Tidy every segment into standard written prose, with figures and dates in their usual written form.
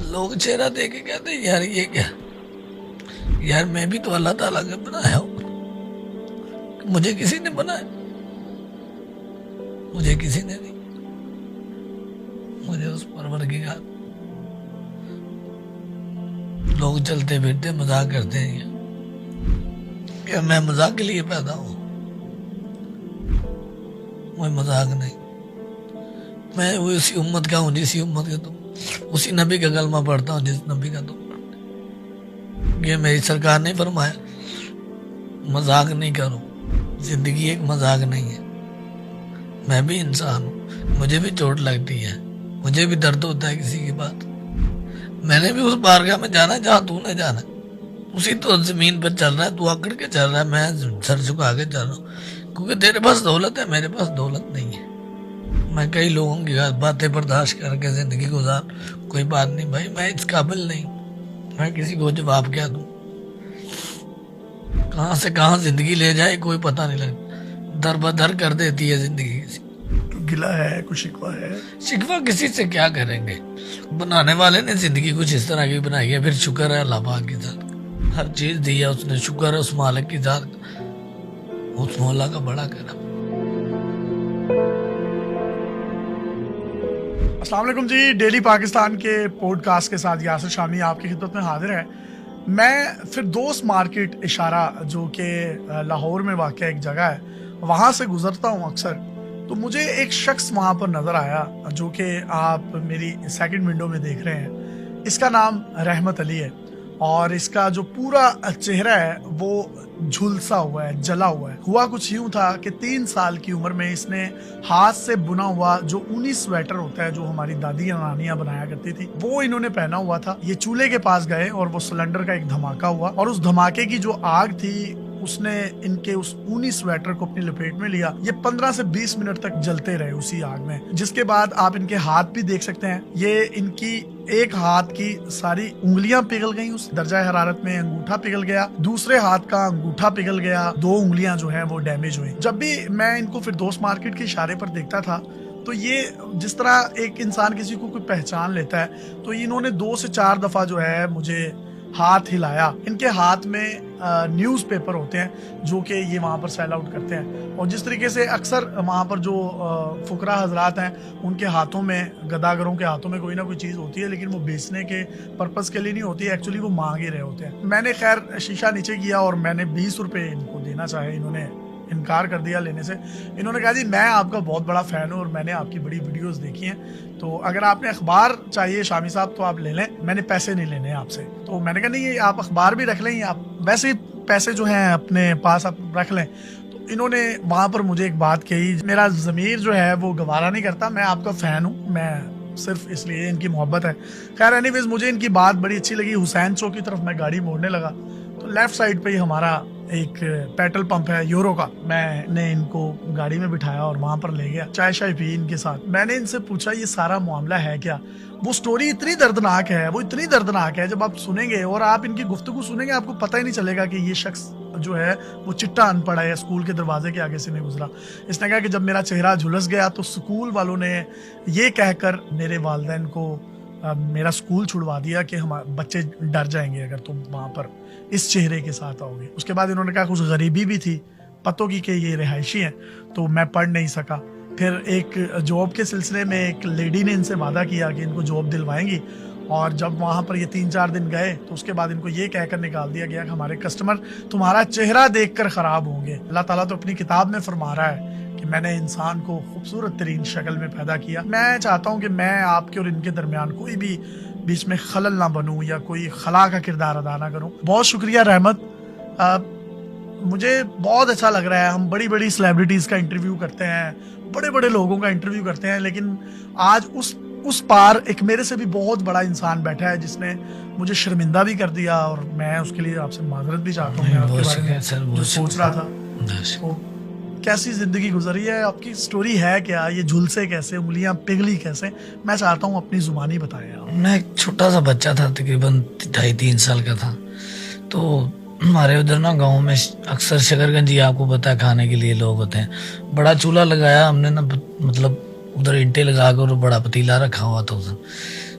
لوگ چہرہ دیکھ کے کہتے ہیں یار یہ کیا، یار میں بھی تو اللہ تعالیٰ کا بنایا ہوں، مجھے کسی نے بنایا؟ مجھے کسی نے نہیں، مجھے اس پروردگار۔ لوگ چلتے پھرتے مذاق کرتے ہیں کہ میں مذاق کے لیے پیدا ہوں، کوئی مذاق نہیں۔ میں وہ اسی امت کا ہوں جسی امت کا تم، اسی نبی کا کلمہ پڑھتا ہوں جس نبی کا تم پڑھتے۔ یہ میری سرکار نے فرمایا مذاق نہیں کرو، زندگی ایک مذاق نہیں ہے۔ میں بھی انسان ہوں، مجھے بھی چوٹ لگتی ہے، مجھے بھی درد ہوتا ہے کسی کی بات۔ میں نے بھی اس بارگاہ میں جانا جہاں تو نے جانا، اسی تو زمین پر چل رہا ہے، تو اکڑ کے چل رہا ہے، میں سر جھکا کے چل رہا ہوں، کیونکہ تیرے پاس دولت ہے، میرے پاس دولت نہیں ہے۔ میں کئی لوگوں کی باتیں برداشت کر کے زندگی گزار، کوئی بات نہیں بھائی، میں اس قابل نہیں، میں کسی کو جواب کیا دوں؟ کہاں سے کہاں زندگی لے جائے کوئی پتہ نہیں لگتا، در بدر کر دیتی ہے زندگی کسی۔ گلا ہے، کوئی شکوہ ہے؟ شکوہ کسی سے کیا کریں گے؟ بنانے والے نے زندگی کچھ اس طرح کی بنائی ہے، پھر شکر ہے اللہ پاک کی ذات کا، ہر چیز دی ہے اس نے، شکر ہے اس مالک کی ذات کا، اس مولا کا بڑا کرم۔ السلام علیکم جی، ڈیلی پاکستان کے پوڈ کاسٹ کے ساتھ یاسر شامی آپ کی خدمت میں حاضر ہے۔ میں فردوس مارکیٹ اشارہ جو کہ لاہور میں واقع ایک جگہ ہے، وہاں سے گزرتا ہوں اکثر، تو مجھے ایک شخص وہاں پر نظر آیا جو کہ آپ میری سیکنڈ ونڈو میں دیکھ رہے ہیں۔ اس کا نام رحمت علی ہے، اور اس کا جو پورا چہرہ ہے وہ جھلسا ہوا ہے، جلا ہوا ہے۔ ہوا کچھ یوں تھا کہ 3 سال کی عمر میں اس نے ہاتھ سے بنا ہوا جو اونی سویٹر ہوتا ہے جو ہماری دادی نانیاں بنایا کرتی تھی، وہ انہوں نے پہنا ہوا تھا۔ یہ چولہے کے پاس گئے اور وہ سلنڈر کا ایک دھماکہ ہوا، اور اس دھماکے کی جو آگ تھی اس نے ان کے اس اونی سویٹر کو اپنی لپیٹ میں لیا۔ یہ 15 سے 20 منٹ تک جلتے رہے اسی آگ میں، جس کے بعد آپ ان کے ہاتھ بھی دیکھ سکتے ہیں، یہ ان کی ایک ہاتھ کی ساری انگلیاں پگھل گئیں اس درجہ حرارت میں، انگوٹھا پگھل گیا، دوسرے ہاتھ کا انگوٹھا پگھل گیا، 2 انگلیاں جو ہیں وہ ڈیمیج ہوئی۔ جب بھی میں ان کو فردوس مارکیٹ کے اشارے پر دیکھتا تھا تو یہ جس طرح ایک انسان کسی کو کوئی پہچان لیتا ہے، تو انہوں نے 2 سے 4 دفعہ جو ہے مجھے ہاتھ ہلایا۔ ان کے ہاتھ میں نیوز پیپر ہوتے ہیں جو کہ یہ وہاں پر سیل آؤٹ کرتے ہیں، اور جس طریقے سے اکثر وہاں پر جو فقراء حضرات ہیں ان کے ہاتھوں میں، گداگروں کے ہاتھوں میں کوئی نہ کوئی چیز ہوتی ہے، لیکن وہ بیچنے کے پرپس کے لیے نہیں ہوتی ہے، ایکچولی وہ مانگ ہی رہے ہوتے ہیں۔ میں نے خیر شیشہ نیچے کیا اور میں نے 20 روپے ان کو دینا چاہے، انہوں نے انکار کر دیا لینے سے۔ انہوں نے کہا جی میں آپ کا بہت بڑا فین ہوں اور میں نے آپ کی بڑی ویڈیوز دیکھی ہیں، تو اگر آپ نے اخبار چاہیے شامی صاحب تو آپ لے لیں، میں نے پیسے نہیں لینے آپ سے۔ تو میں نے کہا نہیں، یہ آپ اخبار بھی رکھ لیں، آپ ویسے ہی پیسے جو ہیں اپنے پاس آپ رکھ لیں۔ تو انہوں نے وہاں پر مجھے ایک بات کہی، میرا ضمیر جو ہے وہ گوارا نہیں کرتا، میں آپ کا فین ہوں، میں صرف اس لیے ان کی محبت ہے۔ خیر اینی ویز مجھے ان کی بات بڑی اچھی لگی۔ حسین چوک کی طرف میں گاڑی موڑنے لگا تو لیفٹ سائڈ پہ ہی ہمارا ایک پیٹرول پمپ ہے یورو کا، میں نے ان کو گاڑی میں بٹھایا اور وہاں پر لے گیا، چائے شائے پی ان کے ساتھ۔ میں نے ان سے پوچھا یہ سارا معاملہ ہے کیا؟ وہ سٹوری اتنی دردناک ہے، وہ اتنی دردناک ہے، جب آپ سنیں گے اور آپ ان کی گفتگو سنیں گے آپ کو پتہ ہی نہیں چلے گا کہ یہ شخص جو ہے وہ چٹا ان پڑھا ہے، اسکول کے دروازے کے آگے سے نہیں گزرا۔ اس نے کہا کہ جب میرا چہرہ جھلس گیا تو اسکول والوں نے یہ کہہ کر میرے والدین کو میرا اسکول چھڑوا دیا کہ ہمارے بچے ڈر جائیں گے اگر تم وہاں پر اس چہرے کے ساتھ آؤ گے۔ اس کے بعد انہوں نے کہا کچھ غریبی بھی تھی پتوں کی کہ یہ رہائشی ہیں، تو میں پڑھ نہیں سکا۔ پھر ایک جاب کے سلسلے میں ایک لیڈی نے ان سے وعدہ کیا کہ ان کو جاب دلوائیں گی، اور جب وہاں پر یہ 3-4 دن گئے تو اس کے بعد ان کو یہ کہہ کر نکال دیا گیا کہ ہمارے کسٹمر تمہارا چہرہ دیکھ کر خراب ہوں گے۔ اللہ تعالیٰ تو اپنی کتاب میں فرما رہا ہے کہ میں نے انسان کو خوبصورت ترین شکل میں پیدا کیا۔ میں چاہتا ہوں کہ میں آپ کے اور ان کے درمیان کوئی بھی بیچ میں خلل نہ بنوں یا کوئی خلا کا کردار ادا نہ کروں۔ بہت شکریہ رحمت، مجھے بہت اچھا لگ رہا ہے۔ ہم بڑی بڑی سیلیبریٹیز کا انٹرویو کرتے ہیں، بڑے بڑے لوگوں کا انٹرویو کرتے ہیں، لیکن آج اس پار ایک میرے سے بھی بہت بڑا انسان بیٹھا ہے جس نے مجھے شرمندہ بھی کر دیا، اور میں اس کے لیے آپ سے معذرت بھی چاہتا ہوں۔ میں آپ کے بارے میں جو سوچ رہا تھا، کیسی زندگی گزری ہے، آپ کی سٹوری ہے کیا، یہ جھلسے کیسے، انگلیاں پگھلی کیسے، میں چاہتا ہوں اپنی زبانی بتائیں آپ۔ میں ایک چھوٹا سا بچہ تھا، تقریباً 2.5-3 سال کا تھا، تو ہمارے ادھر نا گاؤں میں اکثر شکر گنجی آپ کو پتا ہے کھانے کے لیے لوگ ہوتے ہیں، بڑا چولہا لگایا ہم نے نا، مطلب ادھر اینٹیں لگا کر بڑا پتیلا رکھا ہوا تھا ادھر،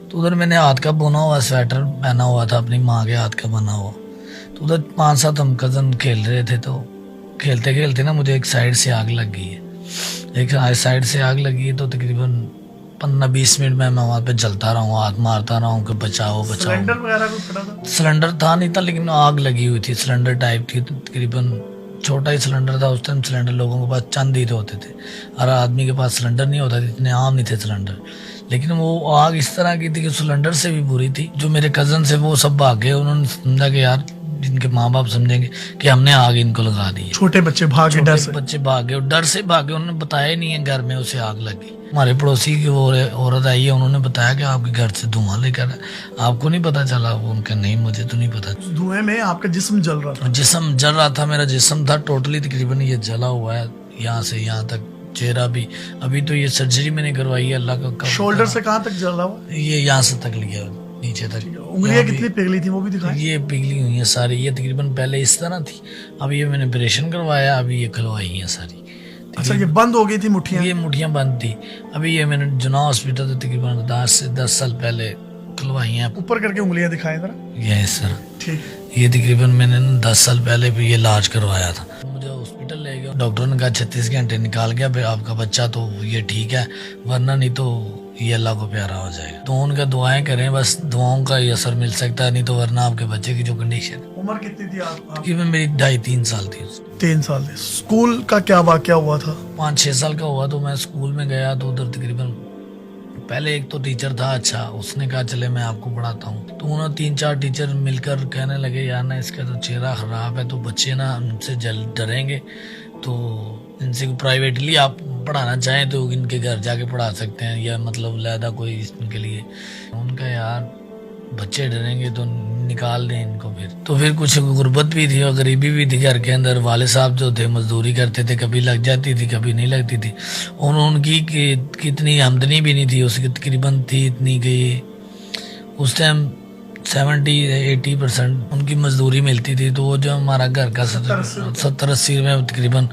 تو ادھر میں نے ہاتھ کا بنا ہوا سویٹر پہنا ہوا تھا اپنی ماں کے ہاتھ کا بنا ہوا. تو ادھر 5-7 ہم کزن کھیل رہے تھے. تو کھیلتے کھیلتے نا مجھے ایک سائڈ سے آگ لگ گئی ہے. ایک سائڈ سے آگ لگی ہے تو تقریباً 15-20 منٹ میں وہاں پہ جلتا رہا ہوں, ہاتھ مارتا رہا ہوں کہ بچاؤ بچاؤ. سلنڈر وغیرہ بھی پڑا تھا؟ سلنڈر تھا نہیں تھا, لیکن آگ لگی ہوئی تھی. سلنڈر ٹائپ تھی, تقریباً چھوٹا ہی سلنڈر تھا. اس ٹائم سلنڈر لوگوں کے پاس چند ہی ہوتے تھے, ہر آدمی کے پاس سلنڈر نہیں ہوتا تھا, اتنے عام نہیں تھے سلنڈر. لیکن وہ آگ اس طرح کی تھی کہ سلنڈر سے بھی بری تھی. جو میرے کزن سے وہ سب بھاگ گئے. انہوں نے سمجھا کہ یار جن کے ماں باپ سمجھیں گے کہ ہم نے آگ ان کو لگا دی ہے. چھوٹے بچے بھاگے ڈر سے, بچے بھاگے, ڈر سے بھاگے. انہوں نے بتایا ہی نہیں ہے گھر میں اسے آگ لگی. ہمارے پڑوسی کی وہ عورت آئی ہے, انہوں نے بتایا کہ آپ کے گھر سے دھواں لے کر آپ کو نہیں پتا چلا. وہ ان کا نہیں, مجھے تو نہیں پتا. دھوئیں میں آپ کا جسم جل رہا تھا؟ جسم جل رہا تھا, میرا جسم تھا ٹوٹلی تقریباً یہ جلا ہوا ہے یہاں سے یہاں تک. چہرہ بھی ابھی تو یہ سرجری میں نے کروائی ہے, اللہ کا. شولڈر سے کہاں تک جل رہا ہوا؟ یہ یہاں سے تک لیا نیچے تک. انگلیاں کتنی پگھلی تھی وہ بھی دکھائیں. یہ پگھلی ہوئی ہیں ساری. یہ تقریباً پہلے اس طرح تھی, اب یہ میں نے آپریشن کروایا, ابھی یہ کھلوائی ہیں ساری. اچھا, یہ بند ہو گئی تھی مٹھیاں؟ یہ مٹھیاں بند تھی. ابھی یہ میں نے جناح ہاسپٹل سے تقریباً 10 سال پہلے کھلوائی ہیں. اوپر کر کے انگلیاں دکھائیں ذرا. یہ سر ٹھیک. یہ تقریباً میں نے 10 سال پہلے بھی یہ علاج کروایا تھا. مجھے ہاسپٹل لے گیا, ڈاکٹر نے کہا 36 گھنٹے نکال گیا پھر آپ کا بچہ تو یہ ٹھیک ہے, ورنہ نہیں تو یہ اللہ کو پیارا ہو جائے گا. تو ان کا دعائیں کریں, بس دعاؤں کا یہ اثر مل سکتا ہے, نہیں تو ورنہ آپ کے بچے کی جو کنڈیشن. عمر کتنی تھی آپ؟ تقریباً میری 2.5-3 سال تھی. 3 سال تھی. اسکول کا کیا واقعہ ہوا تھا؟ 5-6 سال کا ہوا تو میں اسکول میں گیا. تو ادھر تقریباً پہلے ایک تو ٹیچر تھا اچھا, اس نے کہا چلے میں آپ کو پڑھاتا ہوں. تو انہوں 3-4 ٹیچر مل کر کہنے لگے یار نا اس کا تو چہرہ خراب ہے, تو بچے نا ان سے ڈریں گے, تو ان سے پرائیویٹلی آپ پڑھانا چاہیں تو ان کے گھر جا کے پڑھا سکتے ہیں, یا مطلب علیحدہ کوئی ان کے لیے. ان کا یار بچے ڈریں گے تو نکال دیں ان کو. تو پھر کچھ غربت بھی تھی اور غریبی بھی تھی گھر کے اندر. والد صاحب جو تھے مزدوری کرتے تھے, کبھی لگ جاتی تھی کبھی نہیں لگتی تھی. ان کی اتنی آمدنی بھی نہیں تھی اس کی, تقریباً تھی اتنی کہ اس ٹائم 70-80% ان کی مزدوری ملتی تھی. تو وہ جو ہمارا گھر کا 70-80 میں تقریباً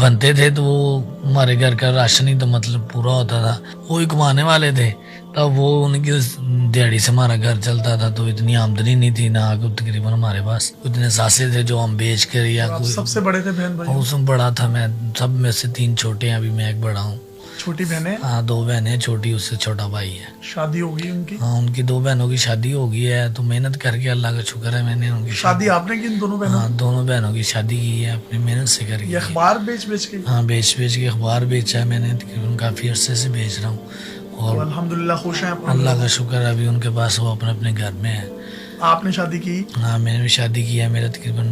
بنتے تھے, تو وہ ہمارے گھر کا راشن ہی تو مطلب پورا ہوتا تھا. وہی کمانے والے تھے, تب وہ ان کی دیہڑی سے ہمارا گھر چلتا تھا. تو اتنی آمدنی نہیں تھی نا, تقریباً ہمارے پاس اتنے ساسے تھے جو ہم بیچ کر یا کوئی. سب سے بڑے تھے بہن بھائی؟ اس میں بڑا تھا میں, سب میں سے 3 چھوٹے ہیں, ابھی میں ایک بڑا ہوں. چھوٹی بہنیں؟ ہاں 2 بہنیں, چھوٹی اس سے چھوٹا بھائی ہے. شادی ہو گئی ان کی؟ ہاں ان کی 2 بہنوں کی شادی ہو گئی ہے. تو محنت کر کے اللہ کا شکر ہے میں نے ان کی شادی آپ نے کی ان دونوں بہنوں؟ ہاں دونوں بہنوں کی شادی کی ہے اپنی محنت سے کر کے. اخبار بیچ کے؟ ہاں بیچ کے اخبار بیچا ہے میں نے, تقریباً کافی عرصے سے بیچ رہا ہوں. اور الحمدللہ خوش ہیں اللہ کا شکر ہے, ابھی ان کے پاس وہ اپنے گھر میں ہے. آپ نے شادی کی؟ ہاں میں نے بھی شادی کی ہے. میرا تقریباً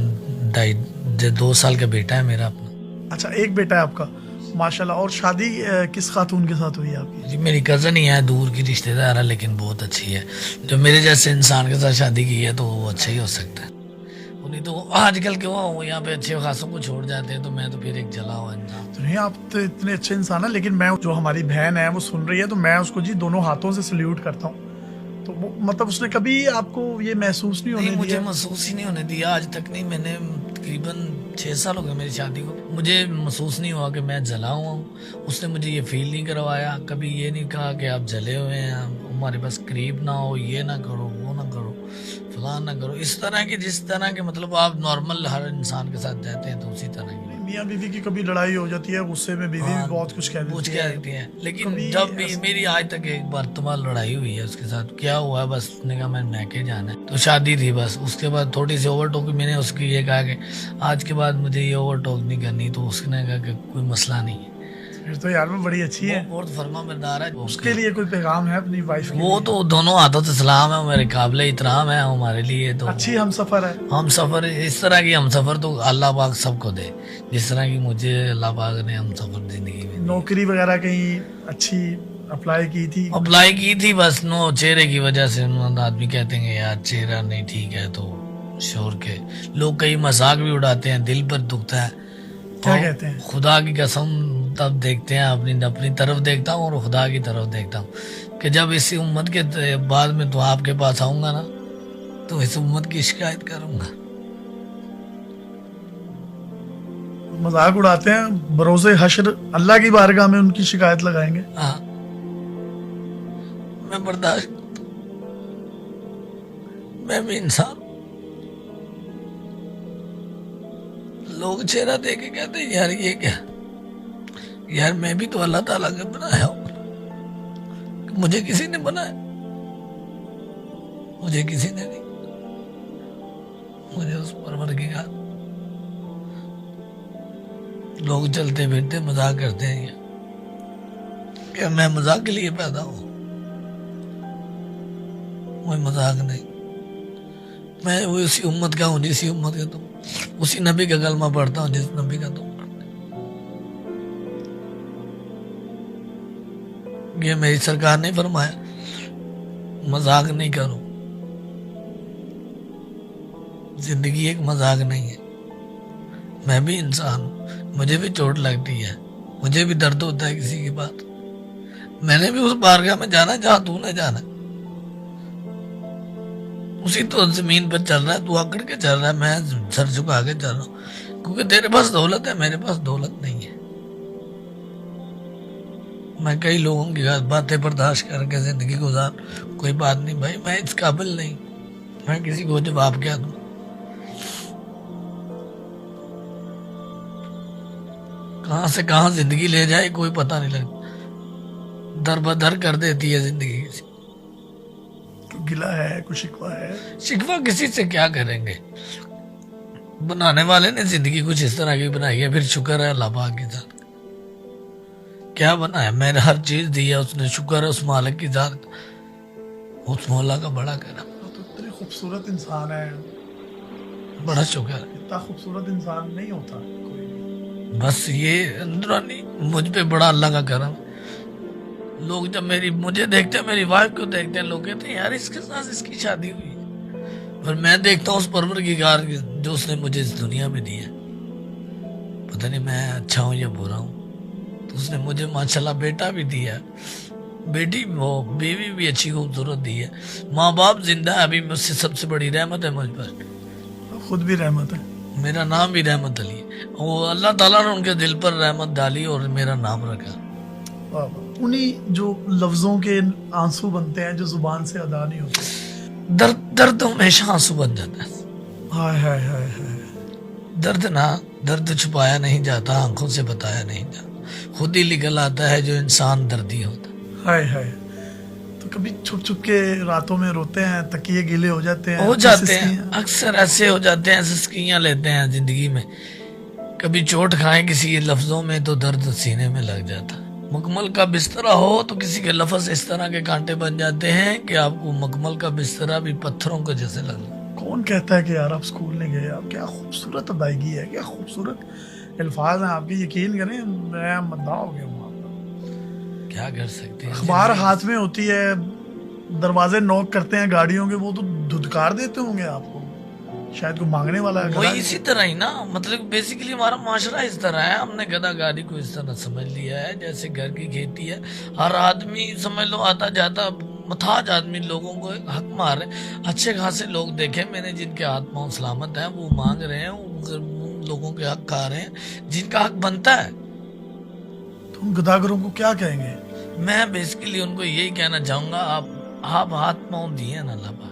2 سال کا بیٹا ہے میرا اپنا. اچھا, ایک بیٹا ہے آپ کا, ماشاءاللہ. اور شادی کس خاتون کے ساتھ ہوئی ہے آپ کی؟ جی میری کزن ہی ہے, دور کی رشتہ دار ہے, لیکن بہت اچھی ہے. جو میرے جیسے انسان کے ساتھ شادی کی ہے تو وہ اچھا ہی ہو سکتا ہے. نہیں تو آج کل کے وہ یہاں پہ اچھے خاصوں کو چھوڑ جاتے ہیں, تو میں تو پھر ایک جلا ہوا انسان. تو نہیں, آپ تو اتنے اچھے انسان ہیں, لیکن میں جو ہماری بہن ہے وہ سن رہی ہے تو میں اس کو جی دونوں ہاتھوں سے سلیوٹ کرتا ہوں. تو مطلب اس نے کبھی آپ کو یہ محسوس نہیں ہونے دیا؟ مجھے محسوس ہی نہیں ہونے دیا آج تک. نہیں, میں نے تقریباً 6 سال ہو گئے میری شادی کو, مجھے محسوس نہیں ہوا کہ میں جلا ہوا ہوں. اس نے مجھے یہ فیل نہیں کروایا, کبھی یہ نہیں کہا کہ آپ جلے ہوئے ہیں, ہمارے پاس قریب نہ ہو, یہ نہ کرو, وہ نہ کرو, فلاں نہ کرو. اس طرح کے جس طرح کے مطلب آپ نارمل ہر انسان کے ساتھ جاتے ہیں تو اسی طرح کی. میاں بیوی کی کبھی لڑائی ہو جاتی ہے, غصے میں بیوی بھی بہت کچھ کہہ دیتی ہے, لیکن جب بھی میری آج تک ایک بار تمہاری لڑائی ہوئی ہے اس کے ساتھ. کیا ہوا ہے, بس اس نے کہا میں میکے جانا ہے, تو شادی تھی بس. اس کے بعد تھوڑی سی اوور ٹاک, میں نے اس کی یہ کہا کہ آج کے بعد مجھے یہ اوور ٹاک نہیں کرنی, تو اس نے کہا کہ کوئی مسئلہ نہیں ہے. پھر تو یار میں بڑی اچھی ہے, بہت فرما بردار ہے. اس کے لیے کوئی پیغام ہے اپنی وائف کے؟ وہ تو دونوں ہاتھوں سے سلام ہے, میرے قابل احترام ہے ہمارے لیے. تو اچھی ہم سفر ہے. ہم سفر اس طرح کی ہم سفر تو اللہ پاک سب کو دے, جس طرح کی مجھے اللہ پاک نے ہم سفر زندگی میں. نوکری وغیرہ کہیں اچھی اپلائی کی تھی؟ اپلائی کی تھی, بس چہرے کی وجہ سے آدمی کہتے ہیں یار چہرہ نہیں ٹھیک ہے, تو شور کے لوگ کئی مذاق بھی اڑاتے ہیں, دل پر دکھتا ہے. کیا کہتے ہیں؟ خدا کی قسم تب دیکھتے ہیں, اپنی طرف دیکھتا ہوں اور خدا کی طرف دیکھتا ہوں کہ جب اس امت کے بعد میں تو آپ کے پاس آؤں گا نا, تو اس امت کی شکایت کروں گا. مذاق اڑاتے ہیں, بروز حشر اللہ کی بارگاہ میں ان کی شکایت لگائیں گے. ہاں میں برداشت میں بھی انسان ہوں. لوگ چہرہ دیکھ کے کہتے ہیں یار یہ کیا, یار میں بھی تو اللہ تعالیٰ کا بنایا ہوں. مجھے کسی نے بنایا؟ مجھے کسی نے نہیں. مجھے اس پروردگار. لوگ چلتے پھرتے مذاق کرتے ہیں کہ میں مذاق کے لیے پیدا ہوں. کوئی مذاق نہیں. میں اسی امت کا ہوں جسی امت کا تم, اسی نبی کا کلمہ پڑھتا ہوں جس نبی کا تم پڑھتے. یہ میری سرکار نے فرمایا مذاق نہیں کرو. زندگی ایک مذاق نہیں ہے. میں بھی انسان ہوں, مجھے بھی چوٹ لگتی ہے, مجھے بھی درد ہوتا ہے کسی کی بات. میں نے بھی اس بارگاہ میں جانا جہاں تو نہ جانا. اسی تو زمین پر چل رہا ہے, تو اکڑ کے چل رہا ہے, میں سر جھکا کے چل رہا ہوں. کیونکہ تیرے پاس دولت ہے, میرے پاس دولت نہیں ہے. میں کئی لوگوں کی باتیں برداشت کر کے زندگی گزار. کوئی بات نہیں بھائی, میں اس قابل نہیں. میں کسی کو جواب کیا دوں. کہاں سے کہاں زندگی لے جائے کوئی پتہ نہیں لگتا. در بدر کر دیتی ہے زندگی. کسی کوئی گلہ ہے, کوئی شکوہ ہے؟ شکوہ کسی سے کیا کریں گے؟ بنانے والے نے زندگی کچھ اس طرح کی بنائی ہے, پھر شکر ہے اللہ پاک کی ذات. کیا بنایا؟ میں نے ہر چیز دی ہے اس نے, شکر ہے اس مالک کی ذات کا, اس مولا کا بڑا کرم. تو اتنی خوبصورت انسان ہے, بڑا شکر ہے. اتنا خوبصورت انسان نہیں ہوتا کوئی بھی. بس یہ اندرونی مجھ پہ بڑا اللہ کا کرم. لوگ جب مجھے دیکھتے ہیں, میری وائف کو دیکھتے ہیں, لوگ کہتے ہیں یار اس کے ساتھ اس کی شادی ہوئی. پر میں دیکھتا ہوں اس پروردگار جو اس نے مجھے اس دنیا میں دی ہے. پتہ نہیں میں اچھا ہوں یا برا ہوں. تو اس نے مجھے ماشاءاللہ بیٹا بھی دیا, بیٹی وہ بیوی بھی اچھی خوبصورت دی ہے, ماں باپ زندہ ہے. ابھی مجھ سے سب سے بڑی رحمت ہے مجھ پر. خود بھی رحمت ہے. میرا نام بھی رحمت علی ہے. وہ اللہ تعالیٰ نے ان کے دل پر رحمت ڈالی اور میرا نام رکھا. انہی جو لفظوں کے آنسو بنتے ہیں جو زبان سے ادا نہیں ہوتے. درد ہمیشہ آنسو بن جاتا ہے. ہائے ہائے ہائے ہائے. درد چھپایا نہیں جاتا, آنکھوں سے بتایا نہیں جاتا, خود ہی نکل آتا ہے جو انسان دردی ہوتا. ہائے ہائے. تو کبھی چھپ چھپ کے راتوں میں روتے ہیں, تکیے گیلے ہو جاتے ہیں؟ ہو جاتے ہیں, اکثر ایسے ہو جاتے ہیں, سسکیاں لیتے ہیں زندگی میں. کبھی چوٹ کھائیں کسی لفظوں میں تو درد سینے میں لگ جاتا. مکمل کا بسترا ہو تو کسی کے لفظ اس طرح کے کانٹے بن جاتے ہیں کہ آپ کو مکمل کا بسترا بھی پتھروں کے جیسے لگتا. کون کہتا ہے کہ یار آپ اسکول نہیں گئے؟ آپ کیا خوبصورت ادائیگی ہے, کیا خوبصورت الفاظ ہیں آپ کے. یقین کریں میں مدعا ہو گیا ہوں آپ کا. کیا کر سکتے ہیں, اخبار ہاتھ میں ہوتی ہے, دروازے نوک کرتے ہیں گاڑیوں کے, وہ تو دھدکار دیتے ہوں گے آپ کو. شاید کوئی مانگنے والا ہے. وہی اسی طرح ہی نا, مطلب بیسیکلی ہمارا معاشرہ اس طرح ہے. ہم نے گدھا گاڑی کو اس طرح سمجھ لیا ہے جیسے گھر کی کھیتی ہے. ہر آدمی سمجھ لو آتا جاتا محتاج آدمی لوگوں کو حق مار رہے. اچھے خاصے لوگ دیکھیں میں نے جن کے ہاتھ پاؤں سلامت ہیں, وہ مانگ رہے ہیں, ان لوگوں کے حق کھا رہے ہیں جن کا حق بنتا ہے. تم گداگروں کو کیا کہیں گے؟ میں بیسیکلی ان کو یہی کہنا چاہوں گا, آپ ہاتھ پاؤں دیے نا اللہ پاک,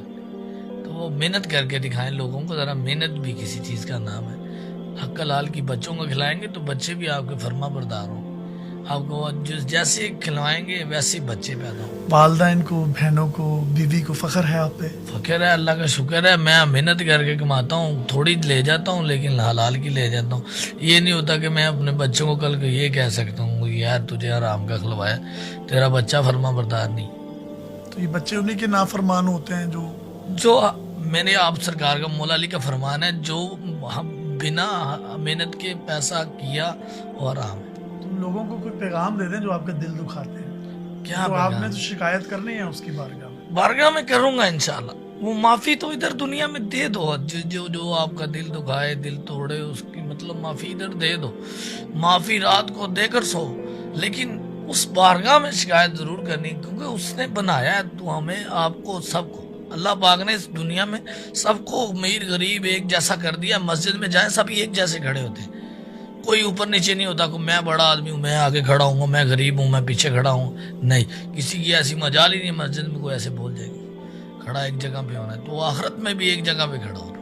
تو وہ محنت کر کے دکھائیں لوگوں کو. ذرا محنت بھی کسی چیز کا نام ہے. حق حلال کی بچوں کو کھلائیں گے تو بچے بھی آپ کے فرما بردار ہوں. آپ کو جیسے کھلوائیں گے ویسے بچے پیدا ہوں. والدین کو, بہنوں کو, بیوی کو فخر ہے آپ پہ؟ فخر ہے, اللہ کا شکر ہے. میں محنت کر کے کماتا ہوں, تھوڑی لے جاتا ہوں لیکن حلال کی لے جاتا ہوں. یہ نہیں ہوتا کہ میں اپنے بچوں کو کل کو یہ کہہ سکتا ہوں یار تجھے حرام کا کھلوایا, تیرا بچہ فرما بردار نہیں. تو یہ بچے انہیں کے نافرمان ہوتے ہیں جو میں نے آپ سرکار کا مولا علی کا فرمان ہے, جو بنا محنت کے پیسہ کیا وہ حرام ہے. تم لوگوں کو کوئی پیغام دے دیں جو آپ کا دل دکھاتے ہیں. کیا تو آپ نے تو شکایت کرنی ہے اس کی بارگاہ میں کروں گا انشاءاللہ. وہ معافی تو ادھر دنیا میں دے دو, جو آپ کا دل دکھائے, دل توڑے, اس کی مطلب معافی ادھر دے دو. معافی رات کو دے کر سو, لیکن اس بارگاہ میں شکایت ضرور کرنی, کیونکہ اس نے بنایا ہے تو ہمیں, آپ کو, سب کو. اللہ پاک نے اس دنیا میں سب کو امیر غریب ایک جیسا کر دیا. مسجد میں جائیں سب ایک جیسے کھڑے ہوتے ہیں, کوئی اوپر نیچے نہیں ہوتا. میں بڑا آدمی ہوں, میں آگے کھڑا ہوں گا, میں غریب ہوں, میں پیچھے کھڑا ہوں. نہیں, کسی کی ایسی مجال ہی نہیں مسجد میں کوئی ایسے بول جائے گی. کھڑا ایک جگہ پہ ہونا ہے تو آخرت میں بھی ایک جگہ پہ کھڑا ہونا.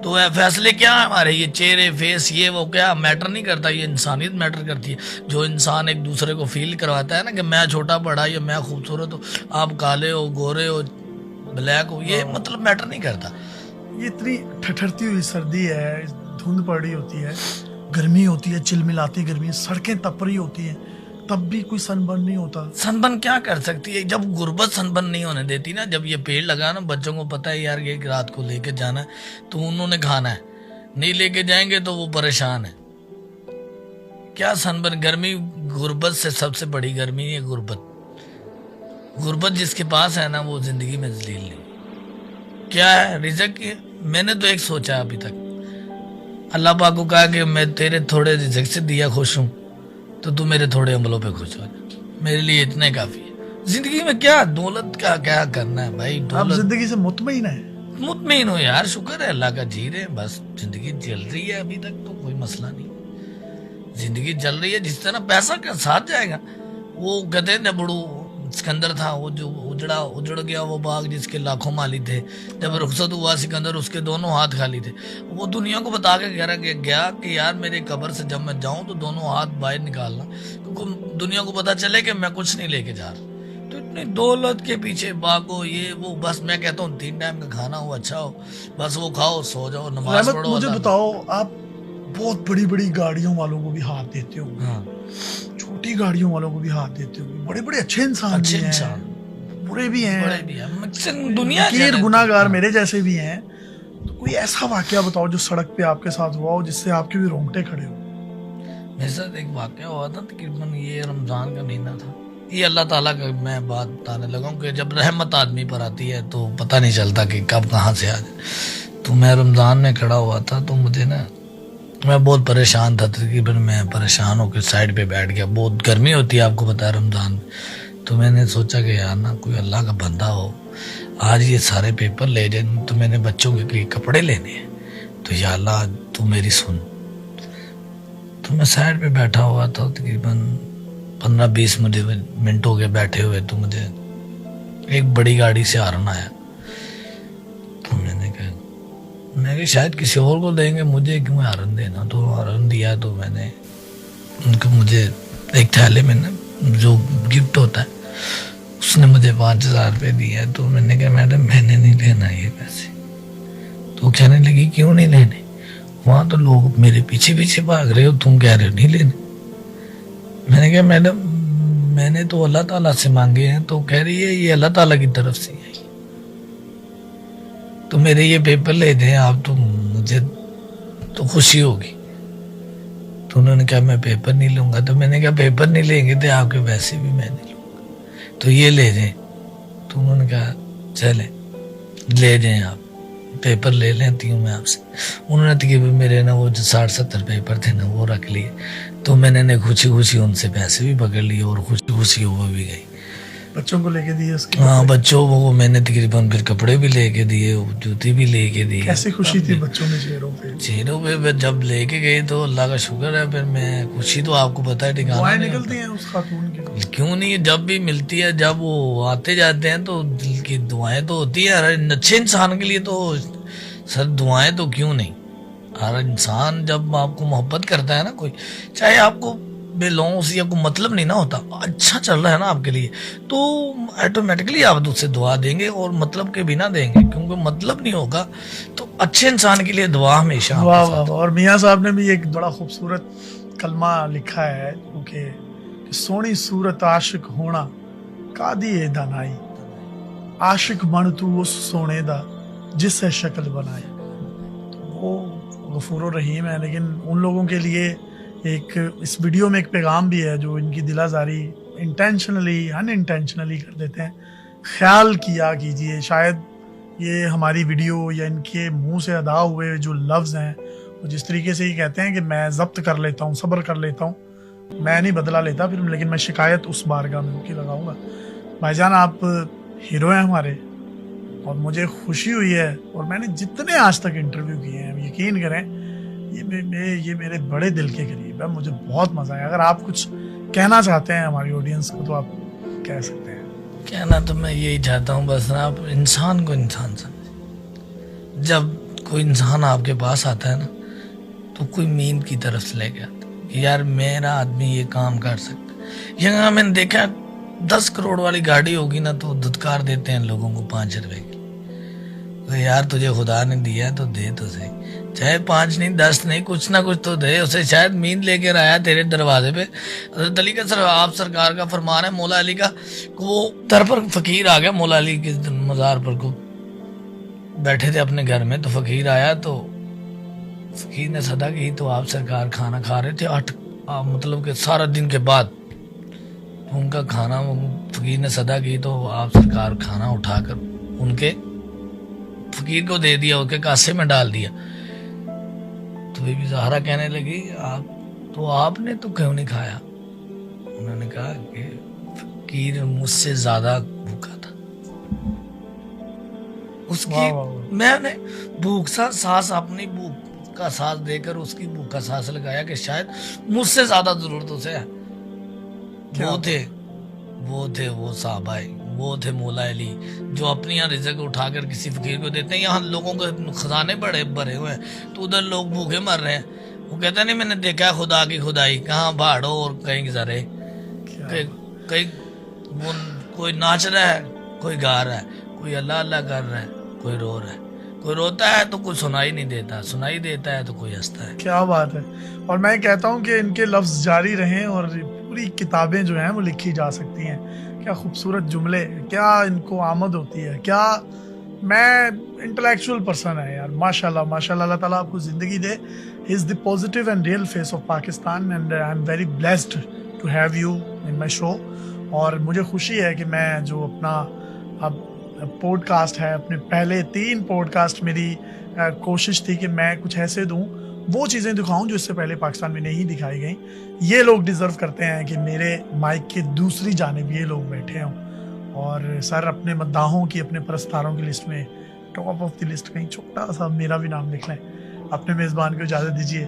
تو فیصلے کیا ہیں ہمارے, یہ چہرے فیس یہ وہ کیا میٹر نہیں کرتا, یہ انسانیت میٹر کرتی ہے. جو انسان ایک دوسرے کو فیل کرواتا ہے نا کہ میں چھوٹا بڑا یا میں خوبصورت ہوں, آپ کالے ہو گورے ہو بلیک ہو, یہ مطلب میٹر نہیں کرتا. یہ اتنی ٹھٹھرتی ہوئی سردی ہے, دھند پڑی ہوتی ہے, گرمی ہوتی ہے, چلملاتی گرمی, سڑکیں تپ رہی ہوتی ہیں, تب بھی کوئی سن برن نہیں ہوتا. سن برن کیا کر سکتی ہے جب غربت سن برن نہیں ہونے دیتی نا. جب یہ پیڑ لگا نا, بچوں کو پتہ ہے یار یہ رات کو لے کے جانا ہے تو انہوں نے کھانا ہے, نہیں لے کے جائیں گے تو وہ پریشان ہے. کیا سن برن, گرمی غربت سے سب سے بڑی گرمی ہے غربت. غربت جس کے پاس ہے نا وہ زندگی میں ذلیل نہیں. کیا ہے رزق, میں نے تو ایک سوچا ابھی تک, اللہ پاک کو کہا کہ میں تیرے تھوڑے رزق سے دیا خوش ہوں تو تو میرے تھوڑے عملوں پہ خوش ہو جا, میرے لیے اتنے کافی ہے. زندگی میں کیا دولت کا کیا کرنا ہے بھائی, آپ دولت زندگی سے مطمئن ہیں؟ مطمئن ہو یار, شکر ہے اللہ کا, جی رہے بس, زندگی چل رہی ہے ابھی تک تو کوئی مسئلہ نہیں. زندگی چل رہی ہے, جس طرح پیسہ کا ساتھ جائے گا. وہ کہتے ہیں بڑو سکندر تھا, وہ جو اجڑ گیا وہ باغ جس کے لاکھوں مالی تھے, جب رخصت ہوا سکندر اس کے دونوں ہاتھ خالی تھے. وہ دنیا کو بتا کے گیا کہ یار میرے قبر سے جب میں جاؤں تو دونوں ہاتھ باہر نکالنا, کیونکہ دنیا کو پتا چلے کہ میں کچھ نہیں لے کے جا رہا. تو اتنی دولت کے پیچھے بھاگو, یہ وہ, بس میں کہتا ہوں 3 ٹائم کا کھانا ہو اچھا ہو, بس وہ کھاؤ سو جاؤ نماز پڑھو. مجھے بتاؤ, آپ بہت بڑی بڑی گاڑیوں والوں کو بھی ہاتھ دیتے ہو, ہاں چھوٹی گاڑیوں والوں کو بھی ہاتھ دیتے ہو, بڑے بڑے اچھے انسان بھی ہیں, برے بھی ہیں, دنیا گناہ گار میرے جیسے بھی ہیں. تو کوئی ایسا واقعہ بتاؤ جو سڑک پہ آپ کے ساتھ ہوا ہو جس سے آپ کے بھی رونگٹے کھڑے ہو. میرے ساتھ ایک واقعہ ہوا تھا, تقریباً یہ رمضان کا مہینہ تھا. یہ اللہ تعالیٰ کا میں بات بتانے لگا ہوں کہ جب رحمت آدمی پر آتی ہے تو پتہ نہیں چلتا کہ کب کہاں سے آ جائے. تو میں رمضان میں کھڑا ہوا تھا, تو مجھے نا میں بہت پریشان تھا. تقریباً میں پریشان ہو کے سائڈ پہ بیٹھ گیا. بہت گرمی ہوتی ہے آپ کو پتا ہے رمضان میں. تو میں نے سوچا کہ یار نا کوئی اللہ کا بندہ ہو, آج یہ سارے پیپر لے جائیں, تو میں نے بچوں کے کپڑے لینے ہیں, تو یا اللہ تو میری سن. تو میں سائڈ پہ بیٹھا ہوا تھا, تقریباً 15-20 منٹ ہو گئے بیٹھے ہوئے. تو مجھے ایک بڑی گاڑی سے ہارن آیا. تو میں نے کہا شاید کسی اور کو دیں گے, مجھے کیوں ہارن دینا. تو ہارن دیا تو میں نے ان کو, مجھے ایک تھیلے میں نا جو گفٹ ہوتا ہے اس نے مجھے 5000 روپے دیا. تو میں نے کہا میڈم میں نے نہیں لینا یہ پیسے. تو کہنے لگی کیوں نہیں لینے, وہاں تو لوگ میرے پیچھے پیچھے بھاگ رہے ہو, تم کہہ رہے ہو نہیں لینے. میں نے کہا میڈم میں نے تو اللہ تعالیٰ سے مانگے ہیں. تو کہہ رہی ہے یہ اللہ تعالیٰ کی طرف سے ہے, تو میرے یہ پیپر لے دیں آپ, تو مجھے تو خوشی ہوگی. تو انہوں نے کہا میں پیپر نہیں لوں گا. تو میں نے کہا پیپر نہیں لیں گے تو آپ کے ویسے بھی میں نہیں لوں گا, تو یہ لے جائیں. تو انہوں نے کہا چلیں لے جائیں, آپ پیپر لے لیتی ہوں میں آپ سے. انہوں نے تقریباً میرے نا وہ جو 60-70 پیپر تھے نا وہ رکھ لیے. تو میں نے خوشی خوشی ان سے پیسے بھی پکڑ لیے اور خوشی خوشی وہ بھی گئی. بچوں کو لے کے دیے اس کے, ہاں بچوں کو میں نے تقریباً پھر کپڑے بھی لے کے دیے, جوتی بھی لے کے دیے. کیسی خوشی تھی بچوں میں چہروں پہ جب لے کے گئے تو اللہ کا شکر ہے. پھر میں خوشی تو آپ کو پتا ہے ٹھکانا نہیں نکلتی ہیں اس خاتون کی, کیوں نہیں, جب بھی ملتی ہے جب وہ آتے جاتے ہیں تو دل کی دعائیں تو ہوتی ہے ہر اچھے انسان کے لیے. تو سر دعائیں تو کیوں نہیں, ہر انسان جب آپ کو محبت کرتا ہے نا کوئی, چاہے آپ کو بے لونس یا کوئی مطلب نہیں نہ ہوتا, اچھا چل رہا ہے نا آپ کے لیے, تو ایٹومیٹکلی آپ اس سے دعا دیں گے اور مطلب کے بنا دیں گے, کیونکہ مطلب نہیں ہوگا. تو اچھے انسان کے لیے دعا ہمیشہ. اور میاں صاحب نے بھی ایک بڑا خوبصورت کلمہ لکھا ہے کہ سونی صورت عاشق ہونا کادی اے دانائی, عاشق بن تو اس سونے دا جس سے شکل بنائی. وہ غفور الرحیم ہے, لیکن ان لوگوں کے لیے ایک اس ویڈیو میں ایک پیغام بھی ہے جو ان کی دل آزاری انٹینشنلی ان انٹینشنلی کر دیتے ہیں. خیال کیا کیجئے, شاید یہ ہماری ویڈیو یا ان کے منہ سے ادا ہوئے جو لفظ ہیں وہ جس طریقے سے یہ کہتے ہیں کہ میں ضبط کر لیتا ہوں, صبر کر لیتا ہوں, میں نہیں بدلہ لیتا پھر, لیکن میں شکایت اس بارگاہ میں کی لگاؤں گا. بھائی جان آپ ہیرو ہیں ہمارے, اور مجھے خوشی ہوئی ہے, اور میں نے جتنے آج تک انٹرویو کیے ہیں یقین کریں یہ میرے بڑے دل کے قریب ہے, مجھے بہت مزہ آیا. اگر آپ کچھ کہنا چاہتے ہیں ہماری آڈینس کو تو آپ کہہ سکتے ہیں. کہنا تو میں یہی چاہتا ہوں بس نا، آپ انسان کو انسان سمجھیں. جب کوئی انسان آپ کے پاس آتا ہے نا تو کوئی مین کی طرف سے لے کے آتا ہے کہ یار میرا آدمی یہ کام کر سکتا ہے. یہاں میں نے دیکھا 10 کروڑ والی گاڑی ہوگی نا تو دھتکار دیتے ہیں لوگوں کو 5 روپے کی. تو یار تجھے خدا نے دیا تو دے تو صحیح، چاہے 5 نہیں 10 نہیں، کچھ نہ کچھ تو دے. اسے شاید مین لے کے آیا تیرے دروازے پہ. حضرت علی کا آپ سرکار کا فرمان ہے، مولا علی کا، وہ در پر فقیر آ گیا مولا علی کے مزار پر کو بیٹھے تھے اپنے گھر میں، تو فقیر آیا تو فقیر نے صدا کی تو آپ سرکار کھانا کھا رہے تھے 8 مطلب کہ سارا دن کے بعد ان کا کھانا، فقیر نے صدا کی تو آپ سرکار کھانا اٹھا کر ان کے فقیر کو دے دیا، ان کے کاسے میں ڈال دیا. تو بی بی زہرا کہنے لگی آپ نے تو کیوں نہیں کھایا؟ انہوں نے کہا کہ فقیر مجھ سے زیادہ بھوکا تھا. اس کی میں نے بھوک سا سانس، اپنی بھوک کا سانس دے کر اس کی بھوک کا سانس لگایا کہ شاید مجھ سے زیادہ ضرورت اسے ہے. وہ تھے وہ صحابہ، وہ تھے مولا علی جو اپنی یہاں رزق اٹھا کر کسی فقیر کو دیتے ہیں. یہاں لوگوں کے خزانے بڑے بھرے ہوئے ہیں تو ادھر لوگ بھوکے مر رہے ہیں. وہ کہتا نہیں میں نے دیکھا خدا کی خدائی، کہاں بھاڑو اور کہیں گزارے، کہیں کوئی ناچ رہا ہے، کوئی گا رہا ہے، کوئی اللہ اللہ کر رہا ہے، کوئی رو رہا ہے. کوئی روتا ہے تو کوئی سنائی نہیں دیتا، سنائی دیتا ہے تو کوئی ہنستا ہے. کیا بات ہے. اور میں کہتا ہوں کہ ان کے لفظ جاری رہیں اور پوری کتابیں جو ہیں وہ لکھی جا سکتی ہیں. کیا خوبصورت جملے، کیا ان کو آمد ہوتی ہے. کیا میں انٹلیکچوئل پرسن ہے یار، ماشاء اللہ ماشاء اللہ. اللہ تعالیٰ آپ کو زندگی دے. He is the positive and real face of Pakistan and I am very blessed to have you in my show. اور مجھے خوشی ہے کہ میں جو اپنا اب پوڈ کاسٹ ہے، اپنے پہلے 3 پوڈ کاسٹ میری کوشش تھی کہ میں کچھ ایسے دوں، وہ چیزیں دکھاؤں جو اس سے پہلے پاکستان میں نہیں دکھائی گئیں. یہ لوگ ڈیزرو کرتے ہیں کہ میرے مائک کے دوسری جانب یہ لوگ بیٹھے ہوں. اور سر اپنے مداحوں کی، اپنے پرستاروں کی لسٹ میں ٹاپ آف دی لسٹ کہیں چھوٹا سا میرا بھی نام لکھ لیں. اپنے میزبان کو اجازت دیجیے.